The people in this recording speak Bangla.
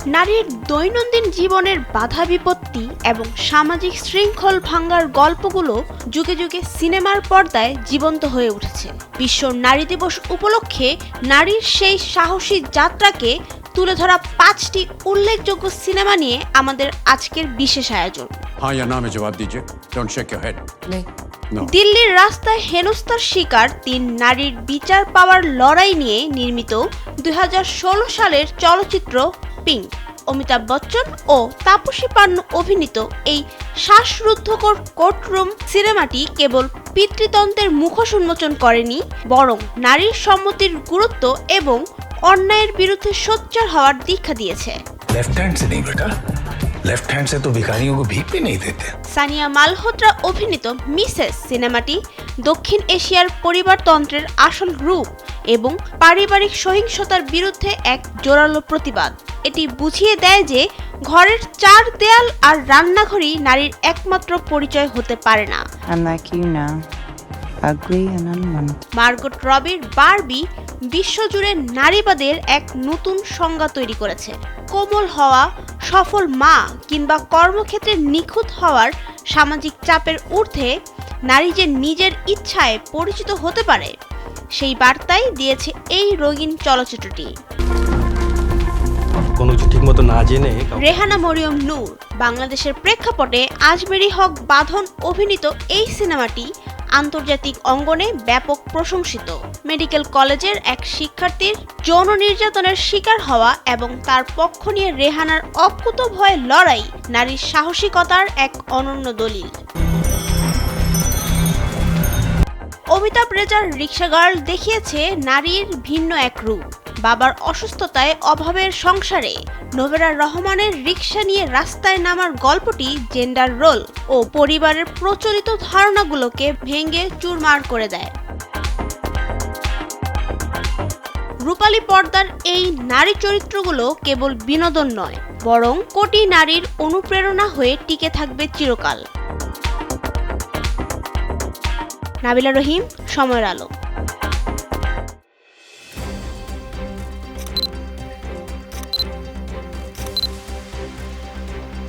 নারীর দৈনন্দিন জীবনের বাধা বিপত্তি এবং সামাজিক শৃঙ্খল ভাঙার গল্পগুলো যুগে যুগে সিনেমার পর্দায় জীবন্ত হয়ে উঠেছে। বিশ্ব নারী দিবস উপলক্ষে নারীর সেই সাহসী যাত্রাকে তুলে ধরা 5টি উল্লেখযোগ্য সিনেমা নিয়ে আমাদের আজকের বিশেষ আয়োজন। हाँ या ना में जवाब दीजिए। Don't shake your head. No. দিল্লির রাস্তায় হেনস্থার শিকার 3 নারীর বিচার পাওয়ার লড়াই নিয়ে নির্মিত 2016 সালের চলচ্চিত্র পিঙ্ক। অমিতাভ বচ্চন ও তাপসী পান্নু অভিনীত এই শ্বাসরুদ্ধকর কোর্টরুম সিনেমাটি কেবল পিতৃতন্ত্রের মুখোশ উন্মোচন করেনি, বরং নারীর সম্মতির গুরুত্ব এবং অন্যায়ের বিরুদ্ধে সোচ্চার হওয়ার দীক্ষা দিয়েছে। लेफ्ट हैंड से नहीं बेटा, लेफ्ट हैंड से तो भिखारियों को भीख भी नहीं देते। সানিয়া মালহোত্রা অভিনীত মিসেস সিনেমাটি দক্ষিণ এশিয়ার পরিবারতন্ত্রের আসল রূপ এবং পারিবারিক সহিংসতার বিরুদ্ধে এক জোরালো প্রতিবাদ। এটি বুঝিয়ে দেয় যে ঘরের 4 দেয়াল আর রান্নাঘরই নারীর একমাত্র পরিচয় হতে পারে না। I'm like you now, ugly and unwanted. Margot রবির বারবি বিশ্বজুড়ে নারীবাদের এক নতুন সংজ্ঞা তৈরি করেছে। কোমল হওয়া, সফল মা কিংবা কর্মক্ষেত্রে নিখুঁত হওয়ার সামাজিক চাপের ঊর্ধ্বে নারী যে নিজের ইচ্ছায় পরিচিত হতে পারে, সেই বার্তাই দিয়েছে এই রঙিন চলচ্চিত্রটি। কোনো কিছু ঠিকমতো না জেনে রেহানা মরিয়ম নূর বাংলাদেশের প্রেক্ষাপটে আজমেরি হক বাঁধন অভিনীত এই সিনেমাটি আন্তর্জাতিক অঙ্গনে ব্যাপক প্রশংসিত। মেডিকেল কলেজের এক শিক্ষার্থীর যৌন নির্যাতনের শিকার হওয়া এবং তার পক্ষ নিয়ে রেহানার অকুতোভয় লড়াই নারীর সাহসিকতার এক অনন্য দলিল। অমিতাভ রেজার রিক্সা গার্ল দেখিয়েছে নারীর ভিন্ন এক রূপ। বাবার অসুস্থতায় অভাবের সংসারে নোবেরা রহমানের রিক্সা নিয়ে রাস্তায় নামার গল্পটি জেন্ডার রোল ও পরিবারের প্রচলিত ধারণাগুলোকে ভেঙে চুরমার করে দেয়। রূপালী পর্দার এই নারী চরিত্রগুলো কেবল বিনোদন নয়, বরং কোটি নারীর অনুপ্রেরণা হয়ে টিকে থাকবে চিরকাল। নাবিলা রহিম, সময়ের আলো।